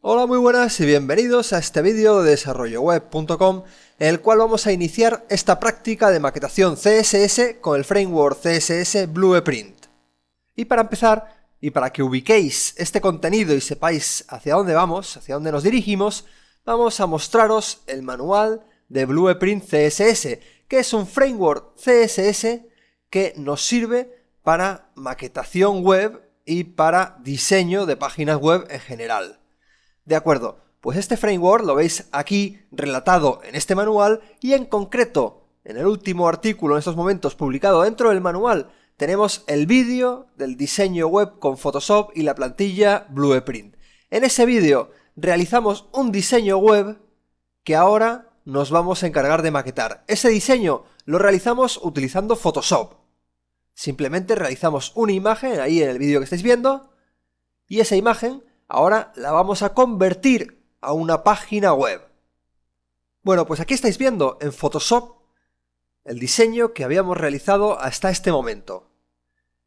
Hola, muy buenas y bienvenidos a este vídeo de desarrolloweb.com en el cual vamos a iniciar esta práctica de maquetación CSS con el framework CSS Blueprint. Y para empezar, y para que ubiquéis este contenido y sepáis hacia dónde vamos, hacia dónde nos dirigimos, vamos a mostraros el manual de Blueprint CSS, que es un framework CSS que nos sirve para maquetación web y para diseño de páginas web en general. De acuerdo, pues este framework lo veis aquí relatado en este manual y en concreto, en el último artículo en estos momentos publicado dentro del manual, tenemos el vídeo del diseño web con Photoshop y la plantilla Blueprint. En ese vídeo realizamos un diseño web que ahora nos vamos a encargar de maquetar. Ese diseño lo realizamos utilizando Photoshop. Simplemente realizamos una imagen ahí en el vídeo que estáis viendo y esa imagen ahora la vamos a convertir a una página web. Bueno, pues aquí estáis viendo en Photoshop el diseño que habíamos realizado hasta este momento.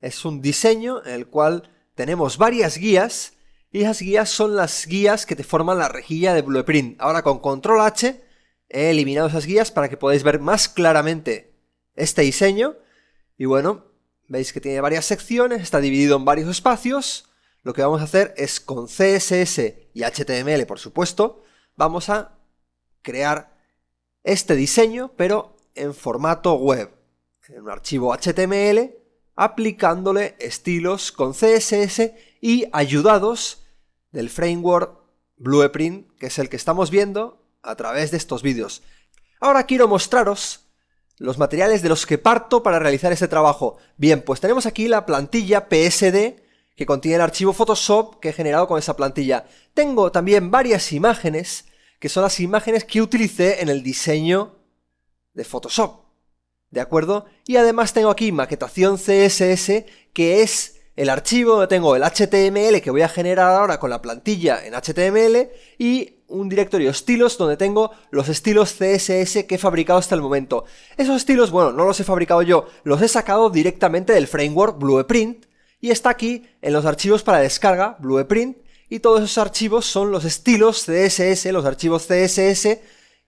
Es un diseño en el cual tenemos varias guías y esas guías son las guías que te forman la rejilla de Blueprint. Ahora con Control H he eliminado esas guías para que podáis ver más claramente este diseño. Y bueno, veis que tiene varias secciones, está dividido en varios espacios. Lo que vamos a hacer es con CSS y HTML, por supuesto, vamos a crear este diseño, pero en formato web, en un archivo HTML, aplicándole estilos con CSS y ayudados del framework Blueprint, que es el que estamos viendo a través de estos vídeos. Ahora quiero mostraros los materiales de los que parto para realizar este trabajo. Bien, pues tenemos aquí la plantilla PSD, que contiene el archivo Photoshop que he generado con esa plantilla. Tengo también varias imágenes, que son las imágenes que utilicé en el diseño de Photoshop, ¿de acuerdo? Y además tengo aquí maquetación CSS, que es el archivo donde tengo el HTML que voy a generar ahora con la plantilla en HTML y un directorio estilos donde tengo los estilos CSS que he fabricado hasta el momento. Esos estilos, bueno, no los he fabricado yo, los he sacado directamente del framework Blueprint, y está aquí en los archivos para descarga, Blueprint, y todos esos archivos son los estilos CSS, los archivos CSS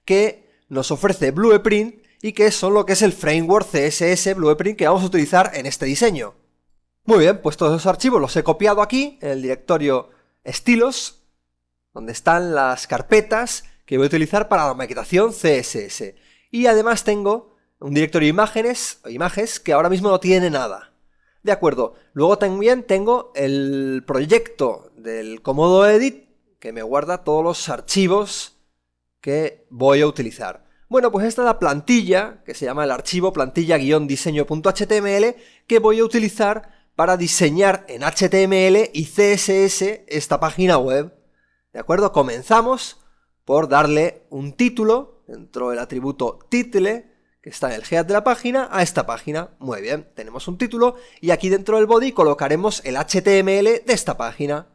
que nos ofrece Blueprint y que son lo que es el framework CSS Blueprint que vamos a utilizar en este diseño. Muy bien, pues todos esos archivos los he copiado aquí en el directorio estilos, donde están las carpetas que voy a utilizar para la maquetación CSS. Y además tengo un directorio imágenes que ahora mismo no tiene nada. De acuerdo, luego también tengo el proyecto del Comodo Edit que me guarda todos los archivos que voy a utilizar. Bueno, pues esta es la plantilla que se llama el archivo plantilla-diseño.html que voy a utilizar para diseñar en HTML y CSS esta página web. De acuerdo, comenzamos por darle un título dentro del atributo title que está en el head de la página, a esta página. Muy bien, tenemos un título y aquí dentro del body colocaremos el HTML de esta página.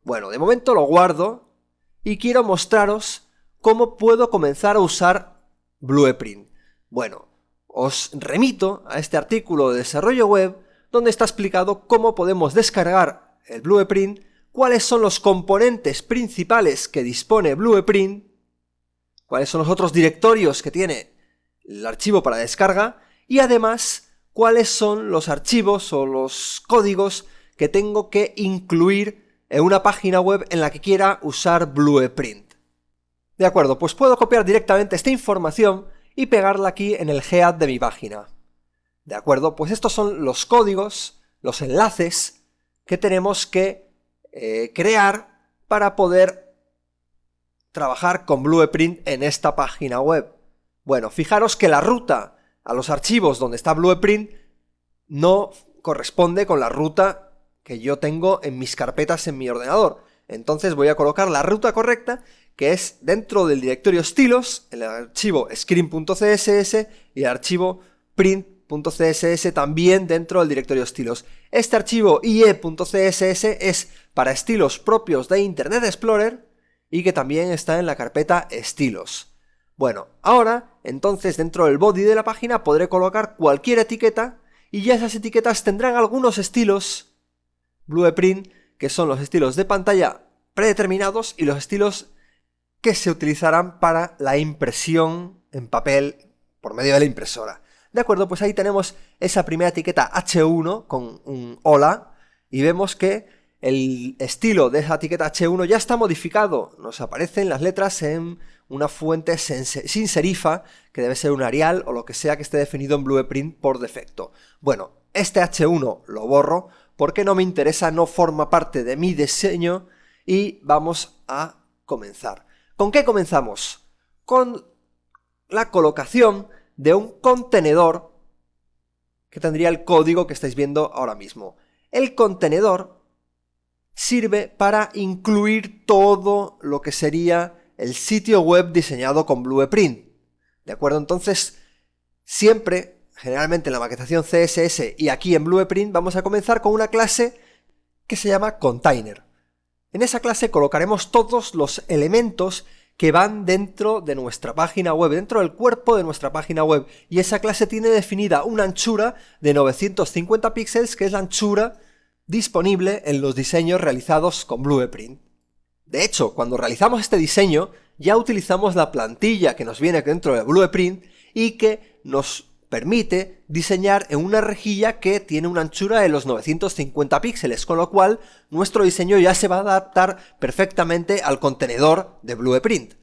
Bueno, de momento lo guardo y quiero mostraros cómo puedo comenzar a usar Blueprint. Bueno, os remito a este artículo de desarrollo web donde está explicado cómo podemos descargar el Blueprint, cuáles son los componentes principales que dispone Blueprint, cuáles son los otros directorios que tiene el archivo para descarga y además cuáles son los archivos o los códigos que tengo que incluir en una página web en la que quiera usar Blueprint. De acuerdo, pues puedo copiar directamente esta información y pegarla aquí en el head de mi página. De acuerdo, pues estos son los códigos, los enlaces que tenemos que crear para poder trabajar con Blueprint en esta página web. Bueno, fijaros que la ruta a los archivos donde está Blueprint no corresponde con la ruta que yo tengo en mis carpetas en mi ordenador. Entonces voy a colocar la ruta correcta, que es dentro del directorio estilos, el archivo screen.css y el archivo print.css también dentro del directorio estilos. Este archivo ie.css es para estilos propios de Internet Explorer y que también está en la carpeta estilos. Bueno, ahora, entonces dentro del body de la página podré colocar cualquier etiqueta y ya esas etiquetas tendrán algunos estilos Blueprint, que son los estilos de pantalla predeterminados y los estilos que se utilizarán para la impresión en papel por medio de la impresora. De acuerdo, pues ahí tenemos esa primera etiqueta H1 con un hola y vemos que el estilo de esa etiqueta H1 ya está modificado. Nos aparecen las letras en una fuente sin serifa, que debe ser un Arial o lo que sea que esté definido en Blueprint por defecto. Bueno, este H1 lo borro porque no me interesa, no forma parte de mi diseño y vamos a comenzar. ¿Con qué comenzamos? Con la colocación de un contenedor que tendría el código que estáis viendo ahora mismo. El contenedor sirve para incluir todo lo que sería el sitio web diseñado con Blueprint. ¿De acuerdo? Entonces, siempre, generalmente en la maquetación CSS y aquí en Blueprint, vamos a comenzar con una clase que se llama Container. En esa clase colocaremos todos los elementos que van dentro de nuestra página web, dentro del cuerpo de nuestra página web. Y esa clase tiene definida una anchura de 950 píxeles, que es la anchura disponible en los diseños realizados con Blueprint. De hecho, cuando realizamos este diseño, ya utilizamos la plantilla que nos viene dentro de Blueprint y que nos permite diseñar en una rejilla que tiene una anchura de los 950 píxeles, con lo cual nuestro diseño ya se va a adaptar perfectamente al contenedor de Blueprint.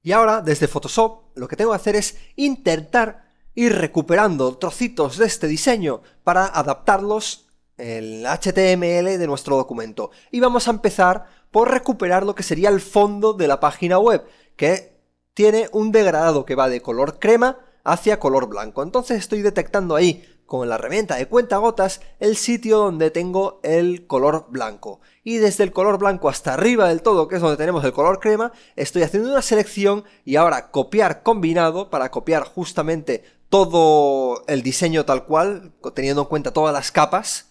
Y ahora, desde Photoshop, lo que tengo que hacer es intentar ir recuperando trocitos de este diseño para adaptarlos en el HTML de nuestro documento. Y vamos a empezar por recuperar lo que sería el fondo de la página web, que tiene un degradado que va de color crema hacia color blanco. Entonces estoy detectando ahí con la herramienta de cuentagotas el sitio donde tengo el color blanco. Y desde el color blanco hasta arriba del todo, que es donde tenemos el color crema, estoy haciendo una selección y ahora copiar combinado para copiar justamente todo el diseño tal cual, teniendo en cuenta todas las capas.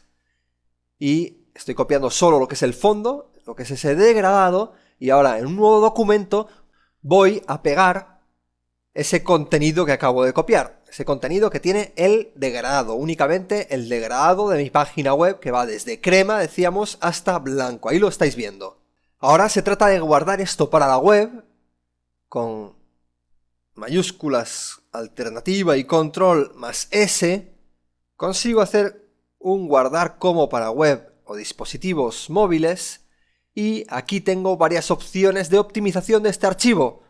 Y estoy copiando solo lo que es el fondo, lo que es ese degradado, y ahora en un nuevo documento voy a pegar ese contenido que acabo de copiar, ese contenido que tiene el degradado, únicamente el degradado de mi página web que va desde crema, decíamos, hasta blanco, ahí lo estáis viendo. Ahora se trata de guardar esto para la web, con mayúsculas, alternativa y control más S, consigo hacer un guardar como para web o dispositivos móviles, y aquí tengo varias opciones de optimización de este archivo,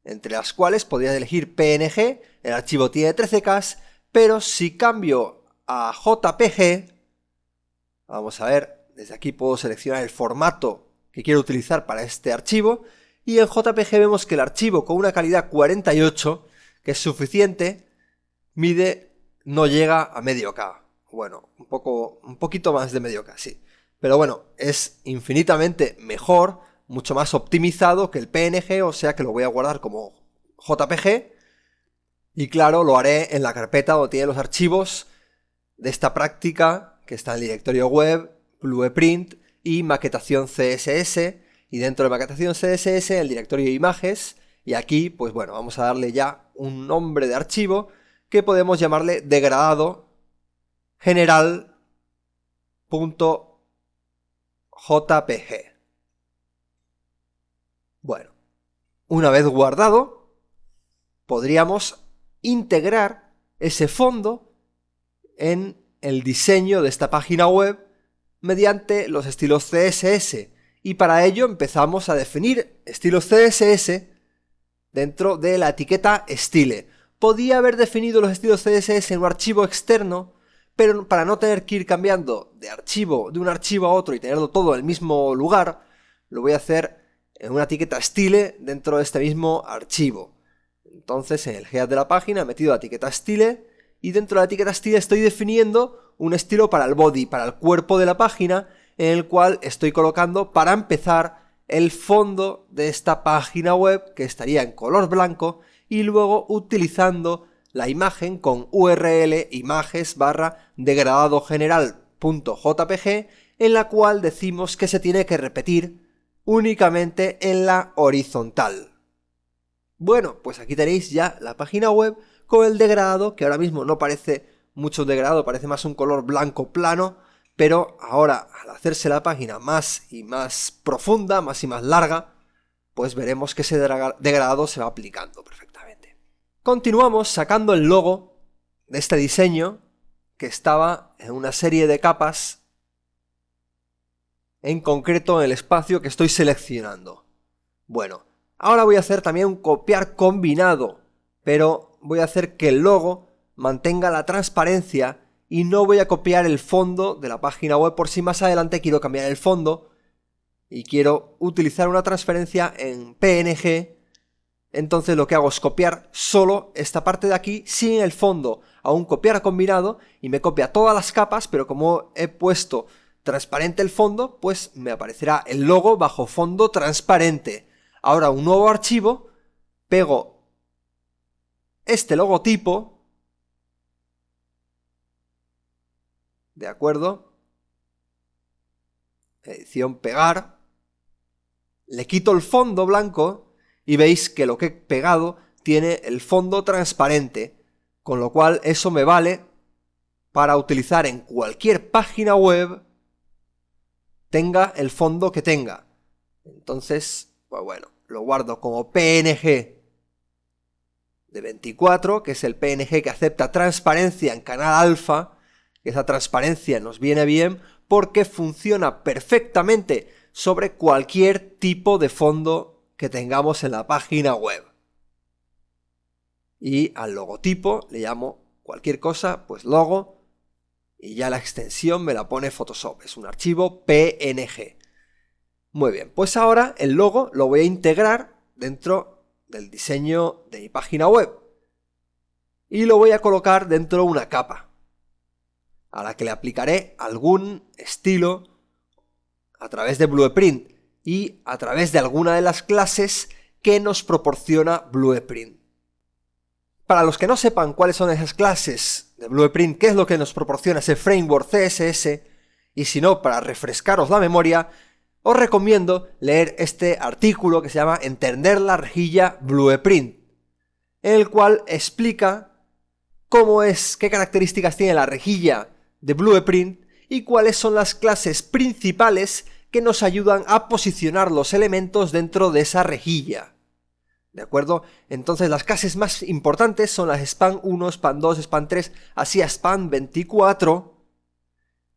entre las cuales podría elegir PNG, el archivo tiene 13K, pero si cambio a JPG, vamos a ver, desde aquí puedo seleccionar el formato que quiero utilizar para este archivo, y en JPG vemos que el archivo con una calidad 48, que es suficiente, no llega a medio K. Bueno, un poquito más de medio K, sí. Pero bueno, es infinitamente mejor, mucho más optimizado que el PNG, o sea que lo voy a guardar como JPG. Y claro, lo haré en la carpeta donde tiene los archivos de esta práctica, que está en el directorio web, Blueprint y maquetación CSS. Y dentro de maquetación CSS, el directorio images. Y aquí, pues bueno, vamos a darle ya un nombre de archivo que podemos llamarle degradado general.jpg. Bueno, una vez guardado, podríamos integrar ese fondo en el diseño de esta página web mediante los estilos CSS. Y para ello empezamos a definir estilos CSS dentro de la etiqueta Style. Podía haber definido los estilos CSS en un archivo externo, pero para no tener que ir cambiando de un archivo a otro y tenerlo todo en el mismo lugar, lo voy a hacer en una etiqueta Style dentro de este mismo archivo. Entonces en el head de la página he metido la etiqueta Style y dentro de la etiqueta Style estoy definiendo un estilo para el body, para el cuerpo de la página, en el cual estoy colocando para empezar el fondo de esta página web que estaría en color blanco y luego utilizando la imagen con URL images / degradado general.jpg, en la cual decimos que se tiene que repetir únicamente en la horizontal. Bueno, pues aquí tenéis ya la página web con el degradado, que ahora mismo no parece mucho degradado, parece más un color blanco plano, pero ahora al hacerse la página más y más profunda, más y más larga, pues veremos que ese degradado se va aplicando perfectamente. Continuamos sacando el logo de este diseño que estaba en una serie de capas, en concreto en el espacio que estoy seleccionando. Bueno, ahora voy a hacer también un copiar combinado, pero voy a hacer que el logo mantenga la transparencia y no voy a copiar el fondo de la página web por si más adelante quiero cambiar el fondo y quiero utilizar una transferencia en PNG. Entonces lo que hago es copiar solo esta parte de aquí sin el fondo a un copiar combinado y me copia todas las capas, pero como he puesto transparente el fondo, pues me aparecerá el logo bajo fondo transparente. Ahora un nuevo archivo, pego este logotipo, ¿de acuerdo? Edición pegar, le quito el fondo blanco y veis que lo que he pegado tiene el fondo transparente, con lo cual eso me vale para utilizar en cualquier página web, tenga el fondo que tenga. Entonces, pues bueno, lo guardo como PNG de 24, que es el PNG que acepta transparencia en canal alfa. Esa transparencia nos viene bien porque funciona perfectamente sobre cualquier tipo de fondo que tengamos en la página web. Y al logotipo le llamo cualquier cosa, pues logo, y ya la extensión me la pone Photoshop, es un archivo PNG. Muy bien, pues ahora el logo lo voy a integrar dentro del diseño de mi página web y lo voy a colocar dentro de una capa a la que le aplicaré algún estilo a través de Blueprint y a través de alguna de las clases que nos proporciona Blueprint. Para los que no sepan cuáles son esas clases de Blueprint, qué es lo que nos proporciona ese framework CSS, y si no, para refrescaros la memoria, os recomiendo leer este artículo que se llama Entender la rejilla Blueprint, en el cual explica cómo es, qué características tiene la rejilla de Blueprint y cuáles son las clases principales que nos ayudan a posicionar los elementos dentro de esa rejilla. ¿De acuerdo? Entonces las clases más importantes son las span 1, span 2, span 3, así a span 24,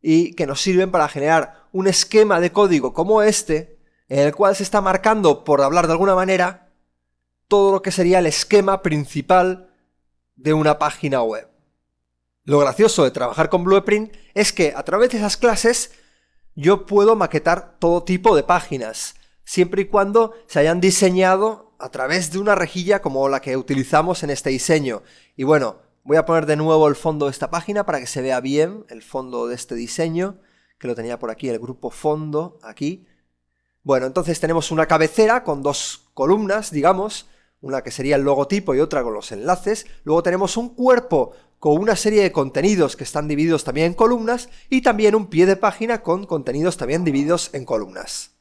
y que nos sirven para generar un esquema de código como este, en el cual se está marcando, por hablar de alguna manera, todo lo que sería el esquema principal de una página web. Lo gracioso de trabajar con Blueprint es que a través de esas clases yo puedo maquetar todo tipo de páginas, siempre y cuando se hayan diseñado a través de una rejilla como la que utilizamos en este diseño. Y bueno, voy a poner de nuevo el fondo de esta página para que se vea bien el fondo de este diseño, que lo tenía por aquí, el grupo fondo, aquí. Bueno, entonces tenemos una cabecera con dos columnas, digamos, una que sería el logotipo y otra con los enlaces. Luego tenemos un cuerpo con una serie de contenidos que están divididos también en columnas y también un pie de página con contenidos también divididos en columnas.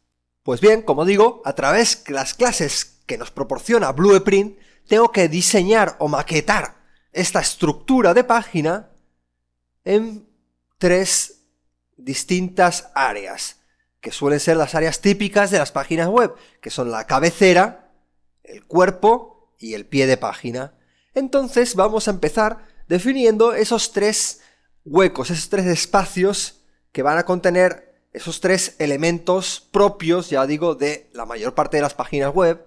Pues bien, como digo, a través de las clases que nos proporciona Blueprint, tengo que diseñar o maquetar esta estructura de página en tres distintas áreas, que suelen ser las áreas típicas de las páginas web, que son la cabecera, el cuerpo y el pie de página. Entonces vamos a empezar definiendo esos tres huecos, esos tres espacios que van a contener esos tres elementos propios, ya digo, de la mayor parte de las páginas web.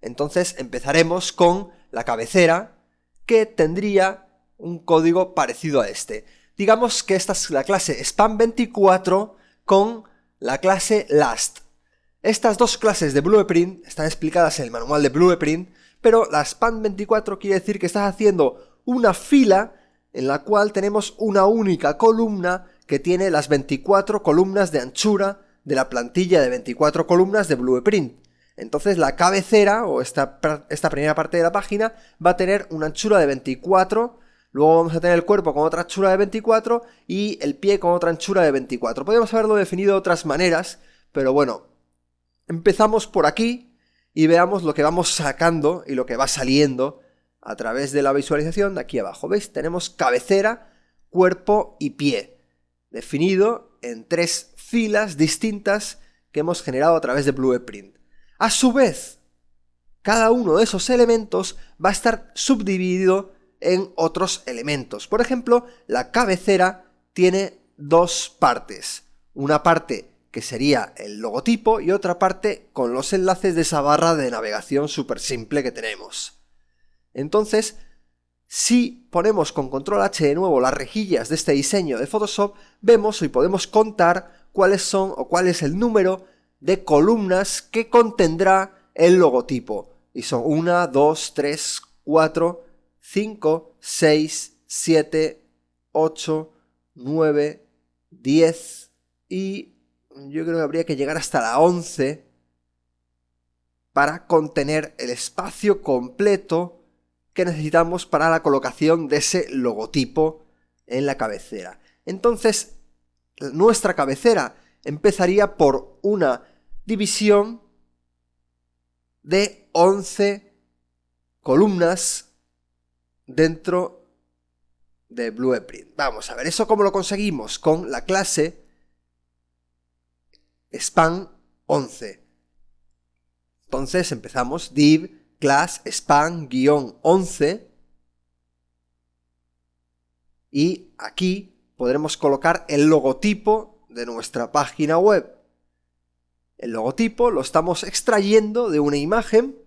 Entonces empezaremos con la cabecera, que tendría un código parecido a este. Digamos que esta es la clase span24 con la clase last. Estas dos clases de Blueprint están explicadas en el manual de Blueprint, pero la span24 quiere decir que estás haciendo una fila en la cual tenemos una única columna que tiene las 24 columnas de anchura de la plantilla de 24 columnas de Blueprint. Entonces la cabecera, o esta primera parte de la página, va a tener una anchura de 24, luego vamos a tener el cuerpo con otra anchura de 24 y el pie con otra anchura de 24. Podemos haberlo definido de otras maneras, pero bueno, empezamos por aquí y veamos lo que vamos sacando y lo que va saliendo a través de la visualización de aquí abajo. ¿Veis? Tenemos cabecera, cuerpo y pie, definido en 3 filas distintas que hemos generado a través de Blueprint. A su vez, cada uno de esos elementos va a estar subdividido en otros elementos. Por ejemplo, la cabecera tiene 2 partes. Una parte que sería el logotipo y otra parte con los enlaces de esa barra de navegación súper simple que tenemos. Entonces, si ponemos con control H de nuevo las rejillas de este diseño de Photoshop, vemos y podemos contar cuáles son o cuál es el número de columnas que contendrá el logotipo. Y son 1, 2, 3, 4, 5, 6, 7, 8, 9, 10 y yo creo que habría que llegar hasta la 11 para contener el espacio completo que necesitamos para la colocación de ese logotipo en la cabecera. Entonces, nuestra cabecera empezaría por una división de 11 columnas dentro de Blueprint. Vamos a ver, ¿eso cómo lo conseguimos? Con la clase span11. Entonces empezamos div class span-11 y aquí podremos colocar el logotipo de nuestra página web. El logotipo lo estamos extrayendo de una imagen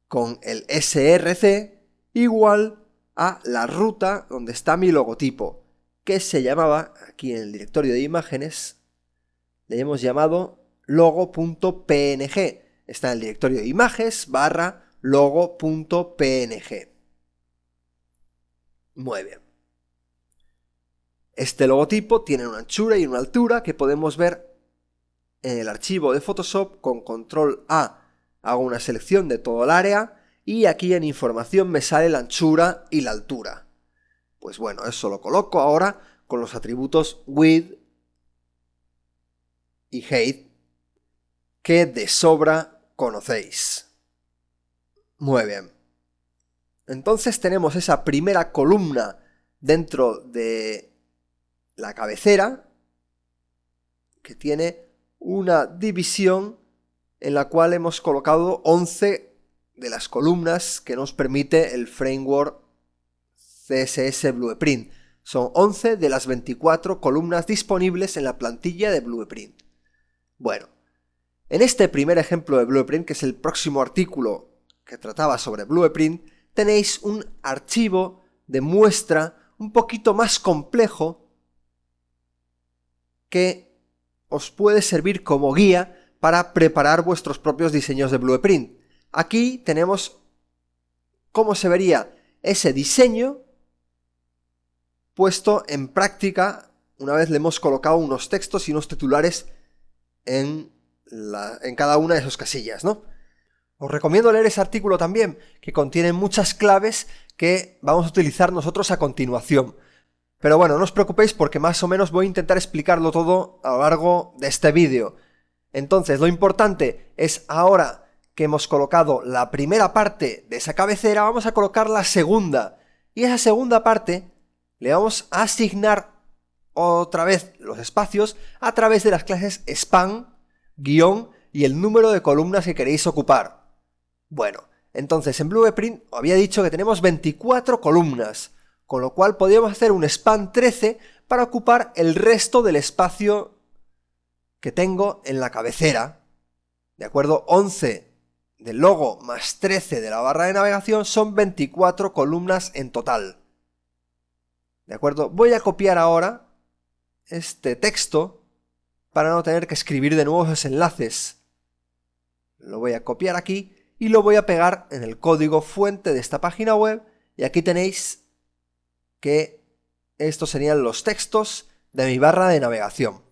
con el src igual a la ruta donde está mi logotipo, que se llamaba, aquí en el directorio de imágenes, le hemos llamado logo.png. Está en el directorio de imágenes / logo.png. Muy bien. Este logotipo tiene una anchura y una altura que podemos ver en el archivo de Photoshop. Con control A hago una selección de todo el área y aquí en información me sale la anchura y la altura. Pues bueno, eso lo coloco ahora con los atributos width y height que de sobra conocéis. Muy bien. Entonces tenemos esa primera columna dentro de la cabecera que tiene una división en la cual hemos colocado 11 de las columnas que nos permite el framework CSS Blueprint. Son 11 de las 24 columnas disponibles en la plantilla de Blueprint. Bueno, en este primer ejemplo de Blueprint, que es el próximo artículo que trataba sobre Blueprint, tenéis un archivo de muestra un poquito más complejo que os puede servir como guía para preparar vuestros propios diseños de Blueprint. Aquí tenemos cómo se vería ese diseño puesto en práctica una vez le hemos colocado unos textos y unos titulares en cada una de esas casillas, ¿no? Os recomiendo leer ese artículo también, que contiene muchas claves que vamos a utilizar nosotros a continuación. Pero bueno, no os preocupéis porque más o menos voy a intentar explicarlo todo a lo largo de este vídeo. Entonces, lo importante es ahora que hemos colocado la primera parte de esa cabecera, vamos a colocar la segunda. Y esa segunda parte le vamos a asignar otra vez los espacios a través de las clases span, guión y el número de columnas que queréis ocupar. Bueno, entonces en Blueprint os había dicho que tenemos 24 columnas, con lo cual podríamos hacer un span 13 para ocupar el resto del espacio que tengo en la cabecera. ¿De acuerdo? 11 del logo más 13 de la barra de navegación son 24 columnas en total. ¿De acuerdo? Voy a copiar ahora este texto para no tener que escribir de nuevo esos enlaces. Lo voy a copiar aquí y lo voy a pegar en el código fuente de esta página web y aquí tenéis que estos serían los textos de mi barra de navegación.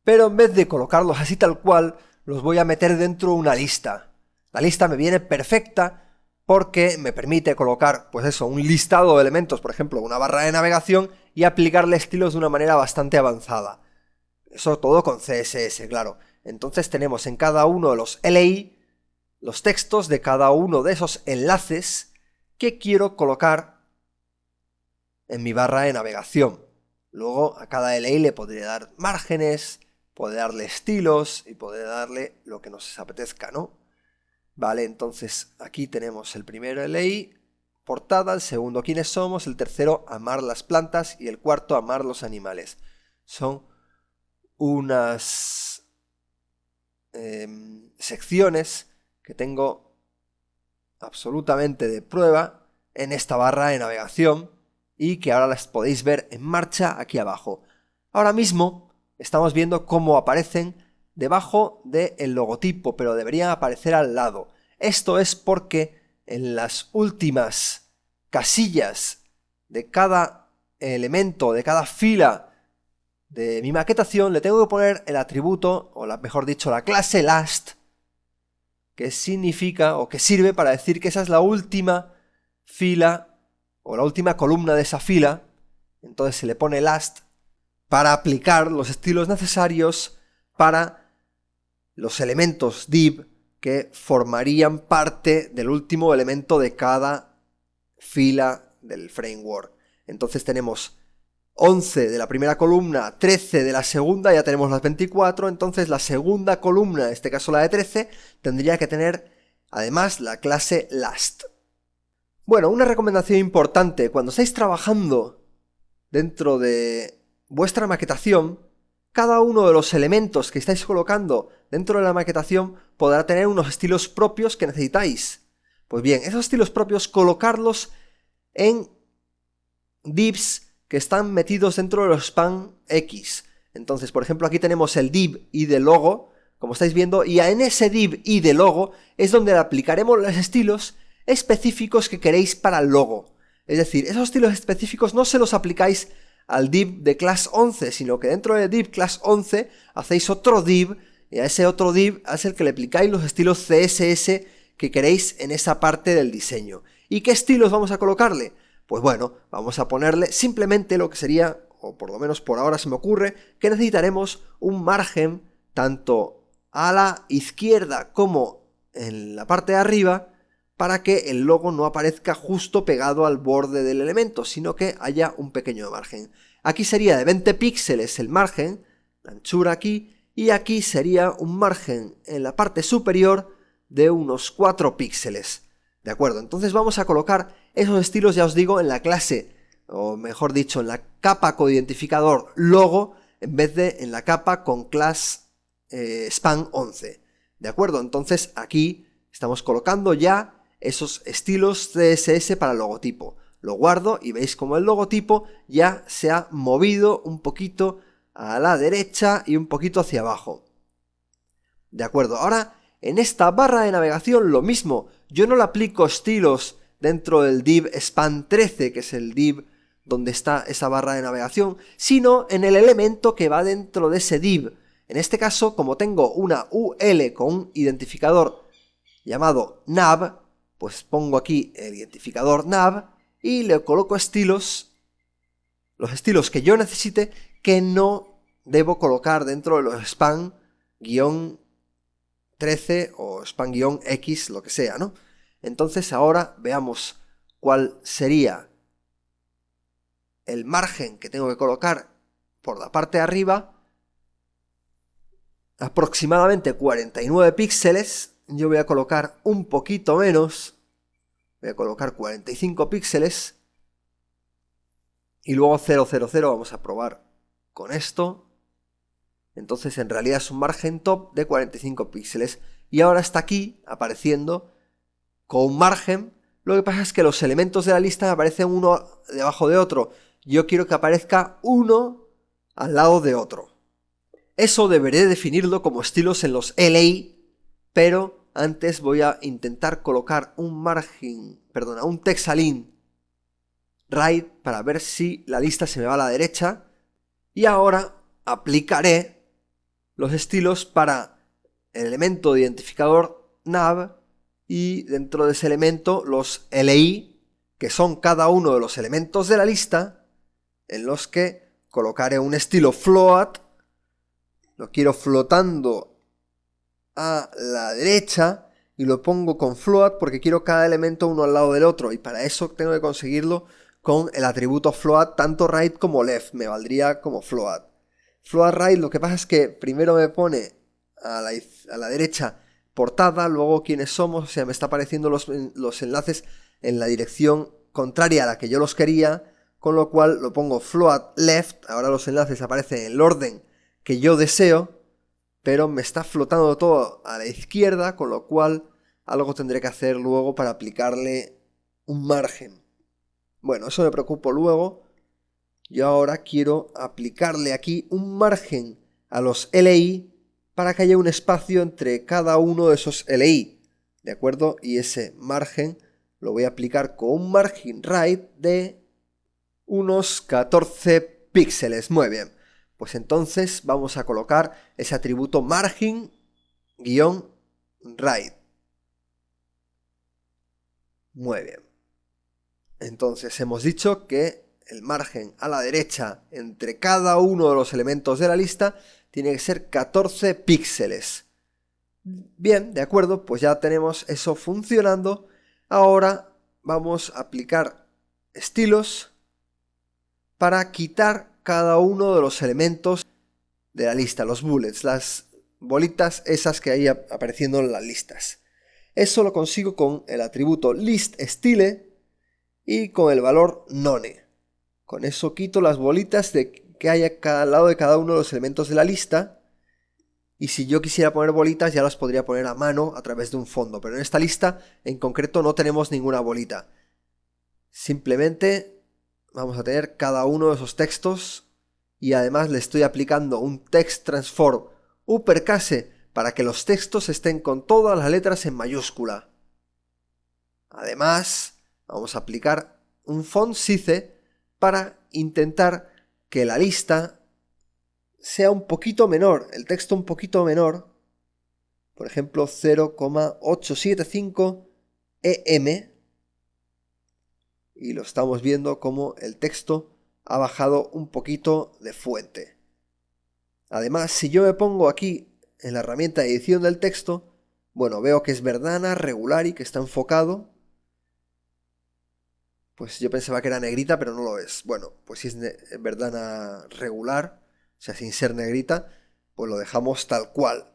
Pero en vez de colocarlos así tal cual, los voy a meter dentro de una lista. La lista me viene perfecta porque me permite colocar, pues eso, un listado de elementos, por ejemplo, una barra de navegación y aplicarle estilos de una manera bastante avanzada. Eso todo con CSS, claro. Entonces tenemos en cada uno de los LI los textos de cada uno de esos enlaces que quiero colocar en mi barra de navegación. Luego a cada LI le podría dar márgenes, poder darle estilos y poder darle lo que nos apetezca, ¿no? Vale, entonces aquí tenemos el primero LI, portada, el segundo quiénes somos, el tercero amar las plantas y el cuarto amar los animales. Son unas secciones que tengo absolutamente de prueba en esta barra de navegación y que ahora las podéis ver en marcha aquí abajo. Ahora mismo estamos viendo cómo aparecen debajo del logotipo, pero deberían aparecer al lado. Esto es porque en las últimas casillas de cada elemento, de cada fila de mi maquetación, le tengo que poner el atributo, o mejor dicho, la clase last, que significa o que sirve para decir que esa es la última fila o la última columna de esa fila. Entonces se le pone last para aplicar los estilos necesarios para los elementos div que formarían parte del último elemento de cada fila del framework. Entonces tenemos 11 de la primera columna, 13 de la segunda, ya tenemos las 24, entonces la segunda columna, en este caso la de 13, tendría que tener además la clase last. Bueno, una recomendación importante, cuando estáis trabajando dentro de vuestra maquetación, cada uno de los elementos que estáis colocando dentro de la maquetación podrá tener unos estilos propios que necesitáis. Pues bien, esos estilos propios colocarlos en divs que están metidos dentro de los span X. Entonces, por ejemplo, aquí tenemos el div id de logo, como estáis viendo, y en ese div id de logo es donde le aplicaremos los estilos específicos que queréis para el logo. Es decir, esos estilos específicos no se los aplicáis al div de class 11, sino que dentro del div class 11 hacéis otro div, y a ese otro div es el que le aplicáis los estilos CSS que queréis en esa parte del diseño. ¿Y qué estilos vamos a colocarle? Pues bueno, vamos a ponerle simplemente lo que sería, o por lo menos por ahora se me ocurre, que necesitaremos un margen tanto a la izquierda como en la parte de arriba para que el logo no aparezca justo pegado al borde del elemento, sino que haya un pequeño margen. Aquí sería de 20 píxeles el margen, la anchura aquí, y aquí sería un margen en la parte superior de unos 4 píxeles. ¿De acuerdo? Entonces vamos a colocar esos estilos, ya os digo, en la clase, o mejor dicho, en la capa coidentificador logo, en vez de en la capa con class span 11. ¿De acuerdo? Entonces aquí estamos colocando ya esos estilos CSS para el logotipo. Lo guardo y veis como el logotipo ya se ha movido un poquito a la derecha y un poquito hacia abajo. ¿De acuerdo? Ahora, en esta barra de navegación lo mismo. Yo no le aplico estilos dentro del div span 13, que es el div donde está esa barra de navegación, sino en el elemento que va dentro de ese div. En este caso, como tengo una UL con un identificador llamado nav, pues pongo aquí el identificador nav y le coloco estilos, los estilos que yo necesite, que no debo colocar dentro de los span-13 o span-x, lo que sea, ¿no? Entonces ahora veamos cuál sería el margen que tengo que colocar por la parte de arriba, aproximadamente 49 píxeles. Yo voy a colocar un poquito menos, voy a colocar 45 píxeles y luego 000, vamos a probar con esto. Entonces en realidad es un margen top de 45 píxeles y ahora está aquí apareciendo con un margen. Lo que pasa es que los elementos de la lista aparecen uno debajo de otro. Yo quiero que aparezca uno al lado de otro. Eso deberé definirlo como estilos en los LI, pero antes voy a intentar colocar un margen, perdona, un text align right para ver si la lista se me va a la derecha. Y ahora aplicaré los estilos para el elemento de identificador nav y dentro de ese elemento los LI, que son cada uno de los elementos de la lista, en los que colocaré un estilo float. Lo quiero flotando a la derecha y lo pongo con float porque quiero cada elemento uno al lado del otro, y para eso tengo que conseguirlo con el atributo float tanto right como left, me valdría como float. Float right lo que pasa es que primero me pone a la derecha portada, luego quiénes somos, o sea, me está apareciendo los enlaces en la dirección contraria a la que yo los quería, con lo cual lo pongo float left, ahora los enlaces aparecen en el orden que yo deseo, pero me está flotando todo a la izquierda, con lo cual algo tendré que hacer luego para aplicarle un margen. Bueno, eso me preocupo luego. Yo ahora quiero aplicarle aquí un margen a los LI para que haya un espacio entre cada uno de esos LI, ¿de acuerdo? Y ese margen lo voy a aplicar con un margin right de unos 14 píxeles. Muy bien, pues entonces vamos a colocar ese atributo margin-right. Muy bien. Entonces hemos dicho que el margen a la derecha entre cada uno de los elementos de la lista tiene que ser 14 píxeles. Bien, de acuerdo, pues ya tenemos eso funcionando. Ahora vamos a aplicar estilos para quitar cada uno de los elementos de la lista, los bullets, las bolitas esas que hay apareciendo en las listas. Eso lo consigo con el atributo listStyle y con el valor none. Con eso quito las bolitas que hay a cada lado de cada uno de los elementos de la lista. Y si yo quisiera poner bolitas ya las podría poner a mano a través de un fondo. Pero en esta lista en concreto no tenemos ninguna bolita. Simplemente vamos a tener cada uno de esos textos. Y además le estoy aplicando un text transform uppercase para que los textos estén con todas las letras en mayúscula. Además, vamos a aplicar un font size para intentar que la lista sea un poquito menor, el texto un poquito menor, por ejemplo 0,875 EM, y lo estamos viendo como el texto ha bajado un poquito de fuente. Además, si yo me pongo aquí en la herramienta de edición del texto, bueno, veo que es verdana, regular y que está enfocado. Pues yo pensaba que era negrita, pero no lo es. Bueno, pues si es verdana regular, o sea, sin ser negrita, pues lo dejamos tal cual.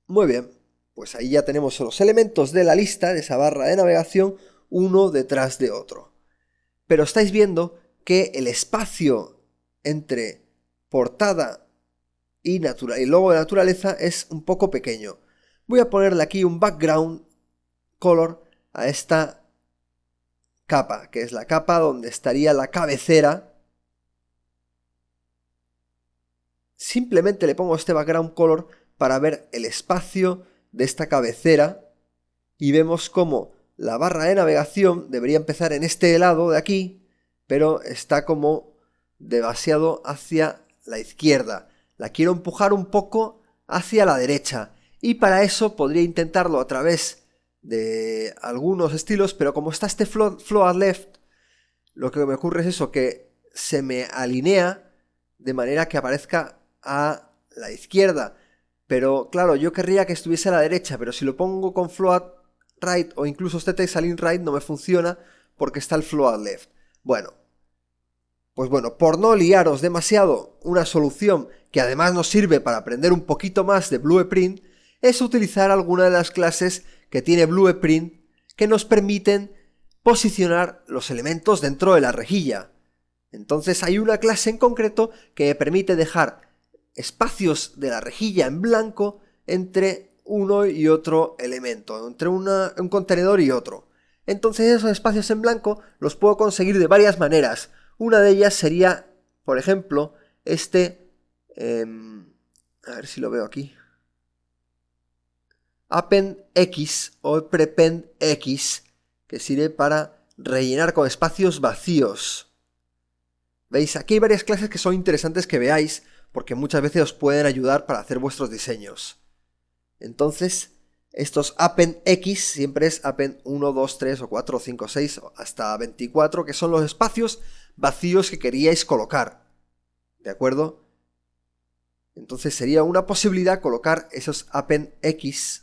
Muy bien, pues ahí ya tenemos los elementos de la lista, de esa barra de navegación, uno detrás de otro. Pero estáis viendo que el espacio entre portada y logo de naturaleza es un poco pequeño. Voy a ponerle aquí un background color a esta capa, que es la capa donde estaría la cabecera. Simplemente le pongo este background color para ver el espacio de esta cabecera y vemos cómo la barra de navegación debería empezar en este lado de aquí, pero está como demasiado hacia la izquierda. La quiero empujar un poco hacia la derecha y para eso podría intentarlo a través de algunos estilos, pero como está este float left, lo que me ocurre es eso, que se me alinea de manera que aparezca a la izquierda. Pero claro, yo querría que estuviese a la derecha, pero si lo pongo con float right o incluso este text align right no me funciona porque está el float left. Bueno, pues bueno, por no liaros demasiado, una solución que además nos sirve para aprender un poquito más de Blueprint es utilizar alguna de las clases que tiene Blueprint que nos permiten posicionar los elementos dentro de la rejilla. Entonces hay una clase en concreto que me permite dejar espacios de la rejilla en blanco entre uno y otro elemento, entre un contenedor y otro. Entonces esos espacios en blanco los puedo conseguir de varias maneras. Una de ellas sería, por ejemplo, a ver si lo veo aquí, append X o prepend X, que sirve para rellenar con espacios vacíos. ¿Veis? Aquí hay varias clases que son interesantes que veáis, porque muchas veces os pueden ayudar para hacer vuestros diseños. Entonces, estos append X siempre es append 1, 2, 3 o 4 o 5, 6 hasta 24, que son los espacios vacíos que queríais colocar. ¿De acuerdo? Entonces sería una posibilidad colocar esos append X .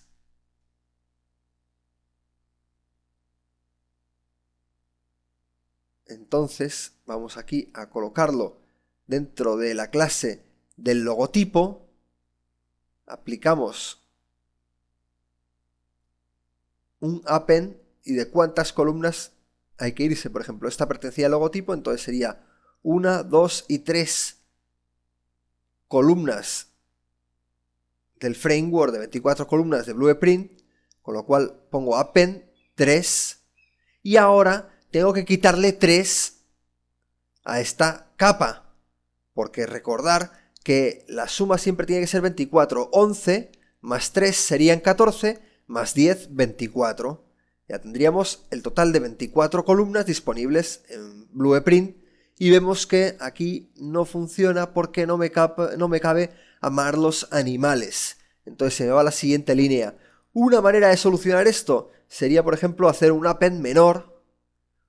Entonces vamos aquí a colocarlo dentro de la clase del logotipo, aplicamos un append y de cuántas columnas hay que irse. Por ejemplo, esta pertenecía al logotipo, entonces sería 1, 2 y 3 columnas del framework de 24 columnas de Blueprint, con lo cual pongo append 3 y ahora tengo que quitarle 3 a esta capa, porque recordar que la suma siempre tiene que ser 24, 11 más 3 serían 14, más 10, 24. Ya tendríamos el total de 24 columnas disponibles en Blueprint y vemos que aquí no funciona porque no me cabe amar los animales. Entonces se me va a la siguiente línea. Una manera de solucionar esto sería, por ejemplo, hacer un append menor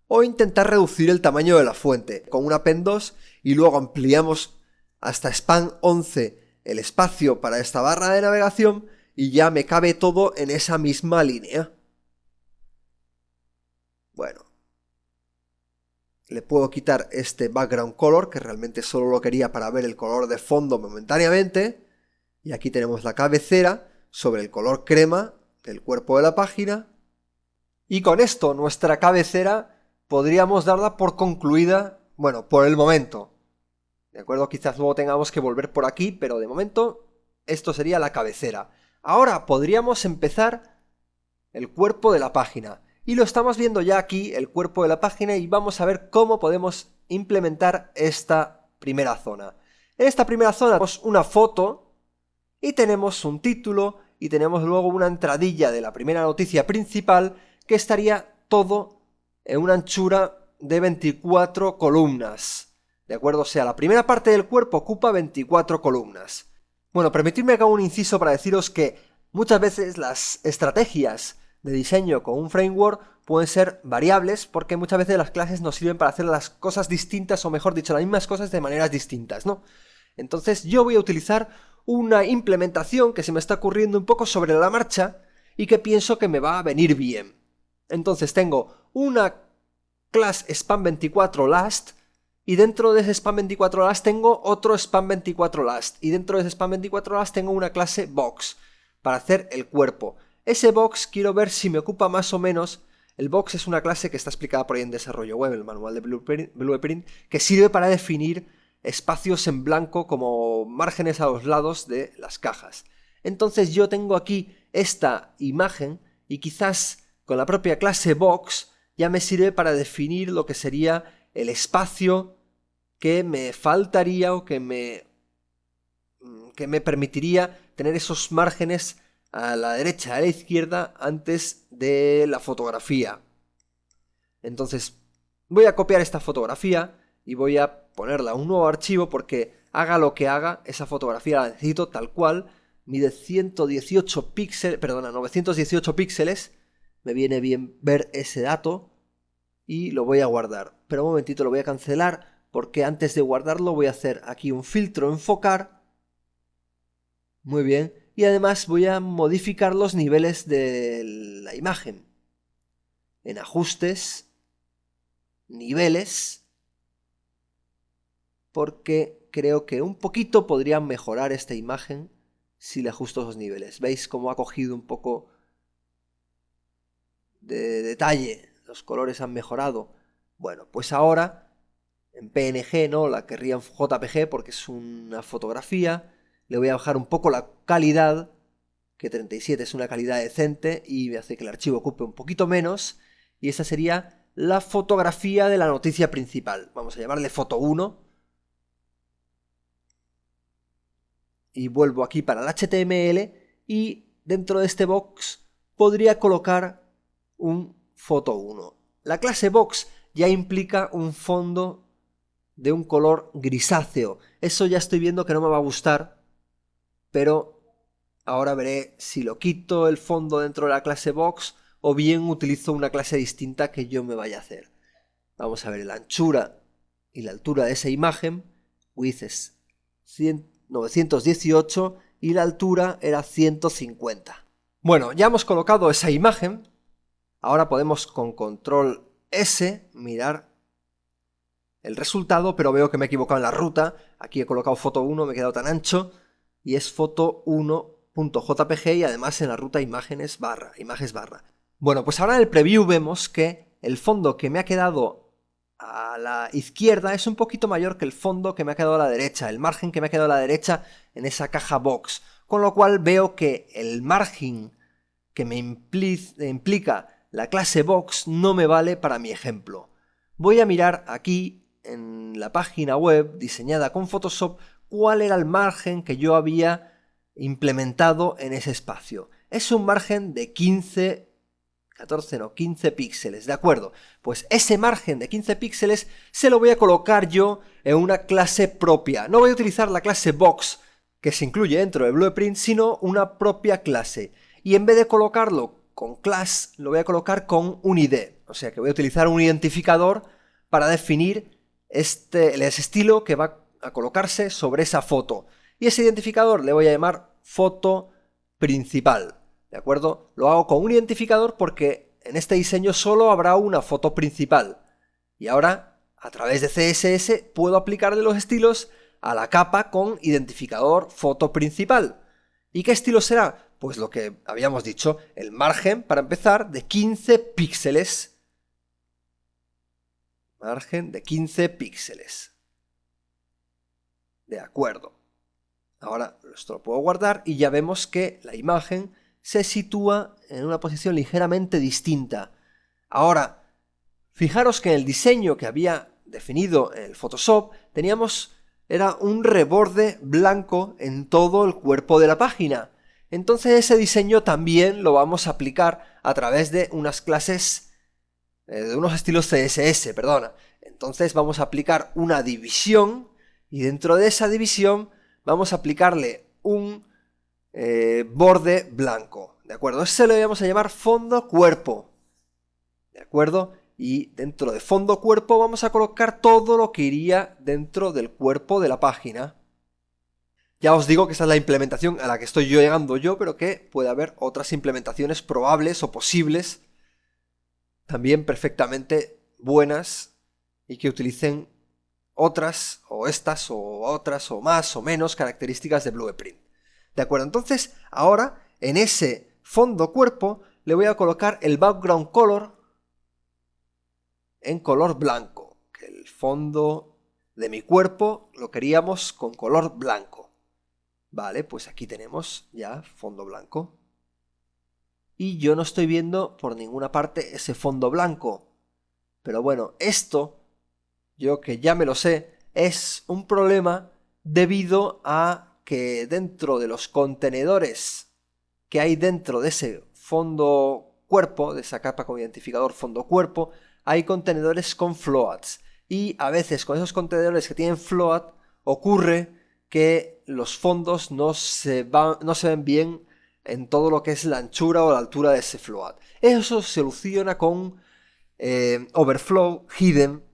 o intentar reducir el tamaño de la fuente con un append 2 y luego ampliamos hasta span 11 el espacio para esta barra de navegación y ya me cabe todo en esa misma línea. Bueno, le puedo quitar este background color, que realmente solo lo quería para ver el color de fondo momentáneamente. Y aquí tenemos la cabecera sobre el color crema del cuerpo de la página. Y con esto nuestra cabecera podríamos darla por concluida, bueno, por el momento. ¿De acuerdo? Quizás luego tengamos que volver por aquí, pero de momento esto sería la cabecera. Ahora podríamos empezar el cuerpo de la página. Y lo estamos viendo ya aquí, el cuerpo de la página, y vamos a ver cómo podemos implementar esta primera zona. En esta primera zona tenemos una foto y tenemos un título y tenemos luego una entradilla de la primera noticia principal que estaría todo en una anchura de 24 columnas. ¿De acuerdo? O sea, la primera parte del cuerpo ocupa 24 columnas. Bueno, permitidme que haga un inciso para deciros que muchas veces las estrategias de diseño con un framework pueden ser variables porque muchas veces las clases nos sirven para hacer las cosas distintas o mejor dicho, las mismas cosas de maneras distintas, ¿no? Entonces yo voy a utilizar una implementación que se me está ocurriendo un poco sobre la marcha y que pienso que me va a venir bien. Entonces tengo una class span24last y dentro de ese span24last tengo otro span24last y dentro de ese span24last tengo una clase box para hacer el cuerpo. Ese box quiero ver si me ocupa más o menos. El box es una clase que está explicada por ahí en desarrollo web, el manual de Blueprint, que sirve para definir espacios en blanco como márgenes a los lados de las cajas. Entonces yo tengo aquí esta imagen y quizás con la propia clase box ya me sirve para definir lo que sería el espacio que me faltaría o que me permitiría tener esos márgenes a la derecha, a la izquierda, antes de la fotografía. Entonces voy a copiar esta fotografía y voy a ponerla a un nuevo archivo porque haga lo que haga, esa fotografía la necesito tal cual, mide 918 píxeles, me viene bien ver ese dato y lo voy a guardar. Pero un momentito, lo voy a cancelar porque antes de guardarlo voy a hacer aquí un filtro enfocar. Muy bien. Y además voy a modificar los niveles de la imagen. En ajustes, niveles, porque creo que un poquito podría mejorar esta imagen si le ajusto esos niveles. ¿Veis cómo ha cogido un poco de detalle? Los colores han mejorado. Bueno, pues ahora en PNG no, la querría en JPG porque es una fotografía. Le voy a bajar un poco la calidad, que 37 es una calidad decente y me hace que el archivo ocupe un poquito menos. Y esa sería la fotografía de la noticia principal. Vamos a llamarle foto 1. Y vuelvo aquí para el HTML y dentro de este box podría colocar un foto 1. La clase box ya implica un fondo de un color grisáceo. Eso ya estoy viendo que no me va a gustar, pero ahora veré si lo quito el fondo dentro de la clase box o bien utilizo una clase distinta que yo me vaya a hacer. Vamos a ver la anchura y la altura de esa imagen. Width es 918 y la altura era 150. Bueno, ya hemos colocado esa imagen. Ahora podemos con control S mirar el resultado, pero veo que me he equivocado en la ruta. Aquí he colocado foto 1, me he quedado tan ancho, y es foto 1.jpg y además en la ruta imágenes barra. Bueno, pues ahora en el preview vemos que el fondo que me ha quedado a la izquierda es un poquito mayor que el fondo que me ha quedado a la derecha, el margen que me ha quedado a la derecha en esa caja box, con lo cual veo que el margen que me implica la clase box no me vale para mi ejemplo. Voy a mirar aquí en la página web diseñada con Photoshop cuál era el margen que yo había implementado en ese espacio. Es un margen de 15 píxeles, ¿de acuerdo? Pues ese margen de 15 píxeles se lo voy a colocar yo en una clase propia. No voy a utilizar la clase box que se incluye dentro de Blueprint, sino una propia clase. Y en vez de colocarlo con class, lo voy a colocar con un ID. O sea que voy a utilizar un identificador para definir el estilo que va a colocarse sobre esa foto. Y ese identificador le voy a llamar foto principal. ¿De acuerdo? Lo hago con un identificador porque en este diseño solo habrá una foto principal. Y ahora, a través de CSS, puedo aplicarle los estilos a la capa con identificador foto principal. ¿Y qué estilo será? Pues lo que habíamos dicho, el margen, para empezar, de 15 píxeles. Margen de 15 píxeles. De acuerdo. Ahora esto lo puedo guardar y ya vemos que la imagen se sitúa en una posición ligeramente distinta. Ahora, fijaros que en el diseño que había definido en el Photoshop era un reborde blanco en todo el cuerpo de la página. Entonces ese diseño también lo vamos a aplicar a través de unas clases, de unos estilos CSS, perdona. Entonces vamos a aplicar una división y dentro de esa división vamos a aplicarle un borde blanco, ¿de acuerdo? Ese lo vamos a llamar fondo cuerpo, ¿de acuerdo? Y dentro de fondo cuerpo vamos a colocar todo lo que iría dentro del cuerpo de la página. Ya os digo que esta es la implementación a la que estoy llegando yo, pero que puede haber otras implementaciones probables o posibles, también perfectamente buenas, y que utilicen otras, o estas, o otras, o más, o menos características de Blueprint. ¿De acuerdo? Entonces, ahora, en ese fondo cuerpo, le voy a colocar el background color en color blanco, que el fondo de mi cuerpo lo queríamos con color blanco. Vale, pues aquí tenemos ya fondo blanco. Y yo no estoy viendo por ninguna parte ese fondo blanco. Pero bueno, esto, yo que ya me lo sé, es un problema debido a que dentro de los contenedores que hay dentro de ese fondo cuerpo, de esa capa con identificador fondo cuerpo, hay contenedores con floats. Y a veces con esos contenedores que tienen float ocurre que los fondos no se ven bien en todo lo que es la anchura o la altura de ese float. Eso se soluciona con overflow hidden,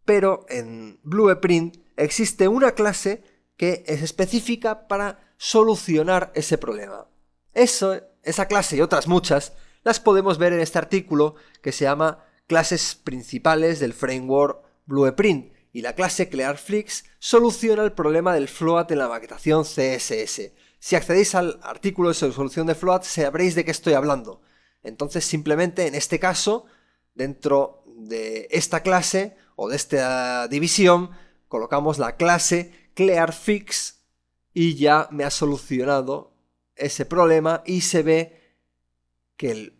pero en Blueprint existe una clase que es específica para solucionar ese problema. Esa clase y otras muchas las podemos ver en este artículo que se llama Clases principales del framework Blueprint, y la clase ClearFlix soluciona el problema del float en la maquetación CSS. Si accedéis al artículo de solución de float sabréis de qué estoy hablando. Entonces simplemente en este caso, dentro de esta clase o de esta división, colocamos la clase ClearFix y ya me ha solucionado ese problema y se ve que el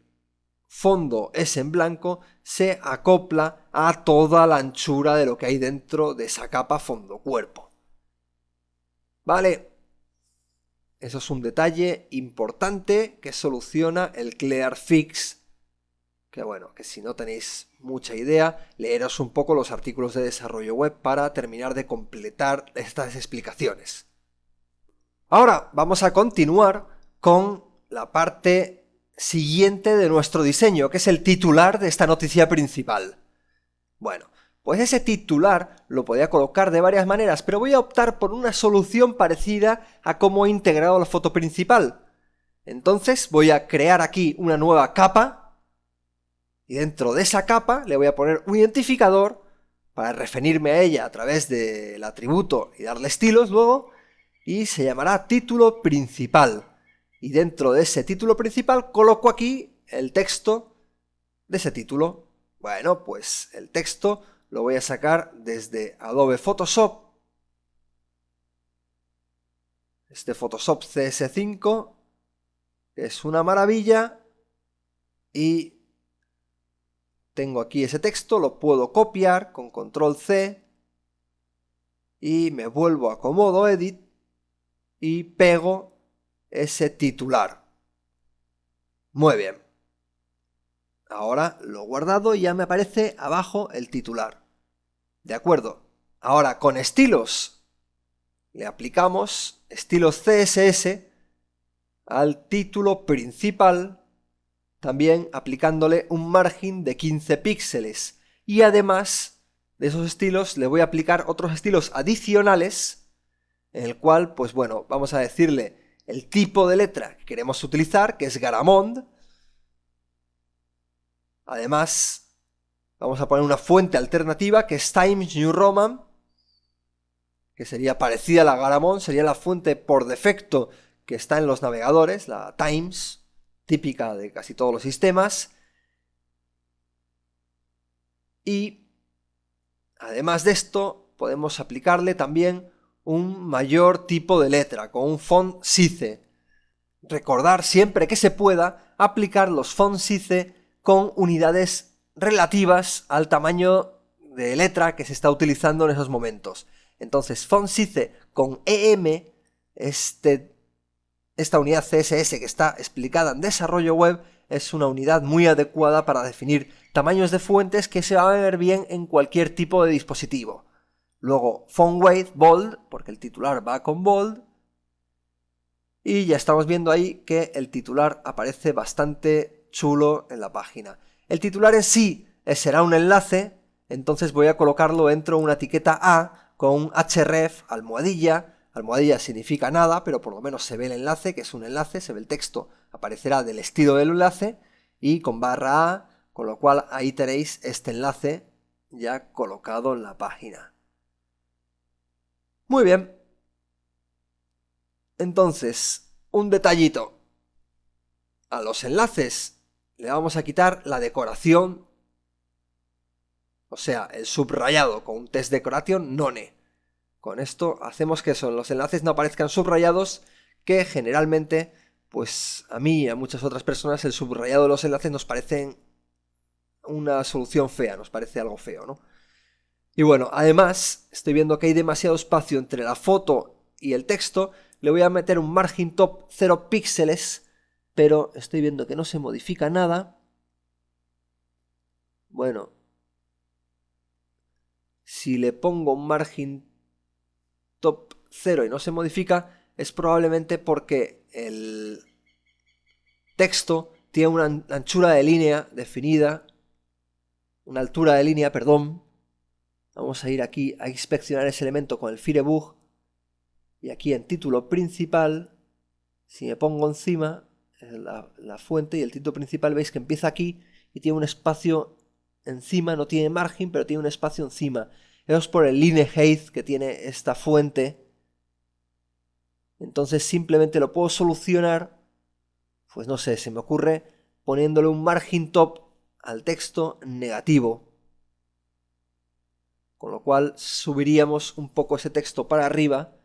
fondo es en blanco, se acopla a toda la anchura de lo que hay dentro de esa capa fondo cuerpo. Vale, eso es un detalle importante que soluciona el ClearFix, que bueno, que si no tenéis mucha idea, leeros un poco los artículos de desarrollo web para terminar de completar estas explicaciones. Ahora vamos a continuar con la parte siguiente de nuestro diseño, que es el titular de esta noticia principal. Bueno, pues ese titular lo podía colocar de varias maneras, pero voy a optar por una solución parecida a cómo he integrado la foto principal. Entonces voy a crear aquí una nueva capa, y dentro de esa capa le voy a poner un identificador para referirme a ella a través del atributo y darle estilos luego, y se llamará título principal. Y dentro de ese título principal coloco aquí el texto de ese título. Bueno, pues el texto lo voy a sacar desde Adobe Photoshop, este Photoshop CS5, que es una maravilla, y tengo aquí ese texto, lo puedo copiar con control C, y me vuelvo a Comodo Edit, y pego ese titular. Muy bien. Ahora lo he guardado y ya me aparece abajo el titular. De acuerdo. Ahora con estilos le aplicamos estilos CSS al título principal, también aplicándole un margen de 15 píxeles. Y además de esos estilos le voy a aplicar otros estilos adicionales, en el cual, pues bueno, vamos a decirle el tipo de letra que queremos utilizar, que es Garamond. Además, vamos a poner una fuente alternativa que es Times New Roman, que sería parecida a la Garamond, sería la fuente por defecto que está en los navegadores, la Times, típica de casi todos los sistemas. Y además de esto, podemos aplicarle también un mayor tipo de letra, con un font size. Recordar siempre que se pueda aplicar los fonts size con unidades relativas al tamaño de letra que se está utilizando en esos momentos. Entonces, font size con EM, esta unidad CSS que está explicada en desarrollo web, es una unidad muy adecuada para definir tamaños de fuentes que se van a ver bien en cualquier tipo de dispositivo. Luego, font weight bold, porque el titular va con bold. Y ya estamos viendo ahí que el titular aparece bastante chulo en la página. El titular en sí será un enlace, entonces voy a colocarlo dentro de una etiqueta A con un href almohadilla. Almohadilla significa nada, pero por lo menos se ve el enlace, que es un enlace, se ve el texto, aparecerá del estilo del enlace, y con barra A, con lo cual ahí tenéis este enlace ya colocado en la página. Muy bien. Entonces, un detallito. A los enlaces le vamos a quitar la decoración, o sea, el subrayado con un test decoration none. Con esto hacemos que los enlaces no aparezcan subrayados, que generalmente, pues a mí y a muchas otras personas, el subrayado de los enlaces nos parecen una solución fea, nos parece algo feo, ¿no? Y bueno, además, estoy viendo que hay demasiado espacio entre la foto y el texto, le voy a meter un margin top 0 píxeles, pero estoy viendo que no se modifica nada. Bueno, si le pongo un margin top 0 y no se modifica, es probablemente porque el texto tiene una anchura de línea definida, una altura de línea, perdón. Vamos a ir aquí a inspeccionar ese elemento con el Firebug, y aquí en título principal, si me pongo encima la fuente y el título principal, veis que empieza aquí y tiene un espacio encima, no tiene margen, pero tiene un espacio encima. Eso es por el line height que tiene esta fuente. Entonces simplemente lo puedo solucionar, pues no sé, se me ocurre poniéndole un margin top al texto negativo. Con lo cual subiríamos un poco ese texto para arriba,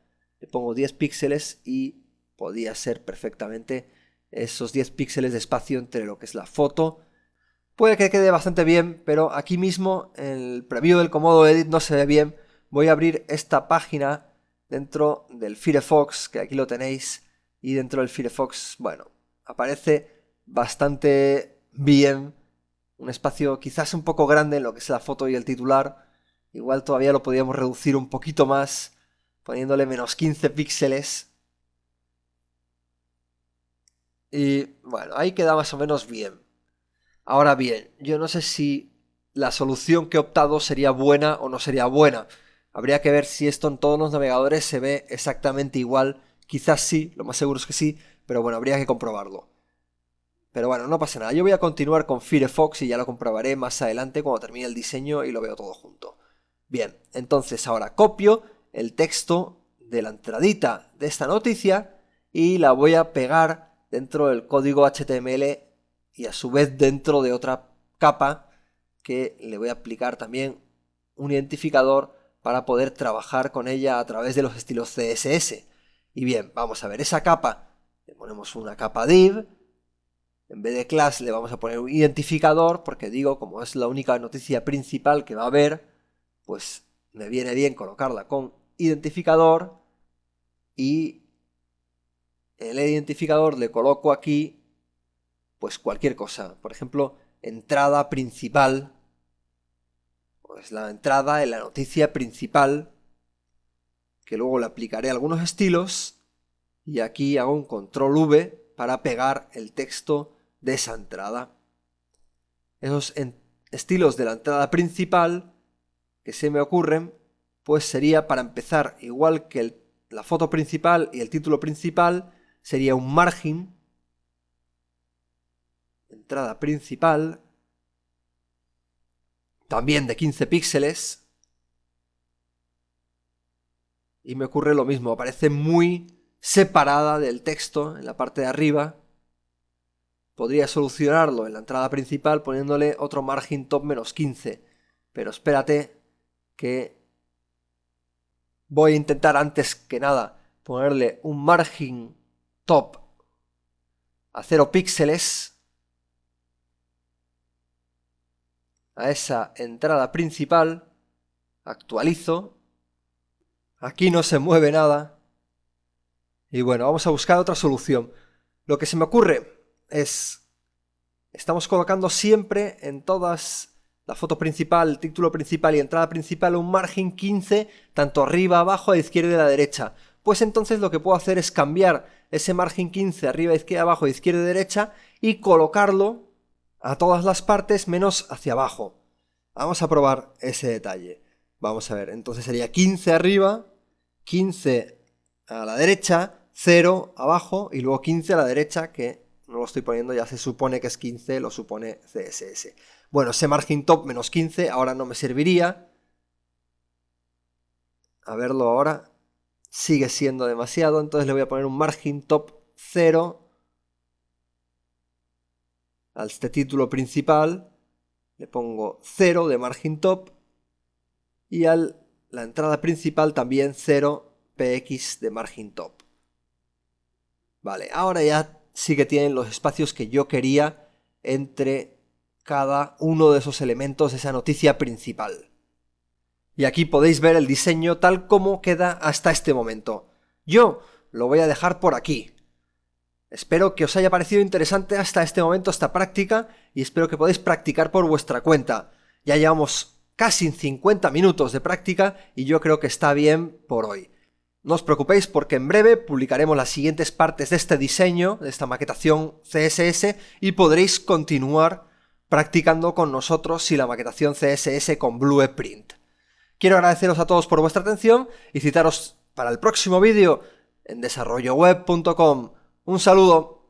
le pongo 10 píxeles y podría ser perfectamente esos 10 píxeles de espacio entre lo que es la foto. Puede que quede bastante bien, pero aquí mismo en el preview del Comodo Edit no se ve bien. Voy a abrir esta página dentro del Firefox, que aquí lo tenéis, y dentro del Firefox, bueno, aparece bastante bien. Un espacio quizás un poco grande en lo que es la foto y el titular. Igual todavía lo podríamos reducir un poquito más, poniéndole menos 15 píxeles. Y bueno, ahí queda más o menos bien. Ahora bien, yo no sé si la solución que he optado sería buena o no sería buena. Habría que ver si esto en todos los navegadores se ve exactamente igual. Quizás sí, lo más seguro es que sí, pero bueno, habría que comprobarlo. Pero bueno, no pasa nada. Yo voy a continuar con Firefox y ya lo comprobaré más adelante cuando termine el diseño y lo veo todo junto. Bien, entonces ahora copio el texto de la entradita de esta noticia y la voy a pegar dentro del código HTML y a su vez dentro de otra capa que le voy a aplicar también un identificador para poder trabajar con ella a través de los estilos CSS. Y bien, vamos a ver, esa capa, le ponemos una capa div, en vez de class le vamos a poner un identificador, porque digo, como es la única noticia principal que va a haber, pues me viene bien colocarla con identificador y en el identificador le coloco aquí pues cualquier cosa, por ejemplo, entrada principal, pues la entrada en la noticia principal, que luego le aplicaré algunos estilos y aquí hago un control V para pegar el texto de esa entrada. Esos estilos de la entrada principal que se me ocurren, pues sería, para empezar, igual que la foto principal y el título principal, sería un margen, entrada principal, también de 15 píxeles, y me ocurre lo mismo, aparece muy separada del texto en la parte de arriba. Podría solucionarlo en la entrada principal poniéndole otro margin top menos 15, pero espérate que voy a intentar antes que nada ponerle un margin top a 0 píxeles a esa entrada principal, actualizo, aquí no se mueve nada y bueno, vamos a buscar otra solución. Lo que se me ocurre es, estamos colocando siempre en todas, la foto principal, título principal y entrada principal, un margen 15 tanto arriba, abajo, a la izquierda y a la derecha. Pues entonces lo que puedo hacer es cambiar ese margen 15 arriba, izquierda, abajo, izquierda y derecha y colocarlo a todas las partes menos hacia abajo. Vamos a probar ese detalle. Vamos a ver, entonces sería 15 arriba, 15 a la derecha, 0 abajo y luego 15 a la derecha, que no lo estoy poniendo, ya se supone que es 15, lo supone CSS. Bueno, ese margin top menos 15 ahora no me serviría. A verlo ahora, sigue siendo demasiado, entonces le voy a poner un margin top 0 a este título principal, le pongo 0 de margin top y a la entrada principal también 0 px de margin top. Vale, ahora ya sí que tienen los espacios que yo quería entre cada uno de esos elementos de esa noticia principal. Y aquí podéis ver el diseño tal como queda hasta este momento. Yo lo voy a dejar por aquí. Espero que os haya parecido interesante hasta este momento esta práctica y espero que podáis practicar por vuestra cuenta. Ya llevamos casi 50 minutos de práctica y yo creo que está bien por hoy. No os preocupéis porque en breve publicaremos las siguientes partes de este diseño, de esta maquetación CSS y podréis continuar practicando con nosotros y la maquetación CSS con Blueprint. Quiero agradeceros a todos por vuestra atención y citaros para el próximo vídeo en desarrolloweb.com. Un saludo.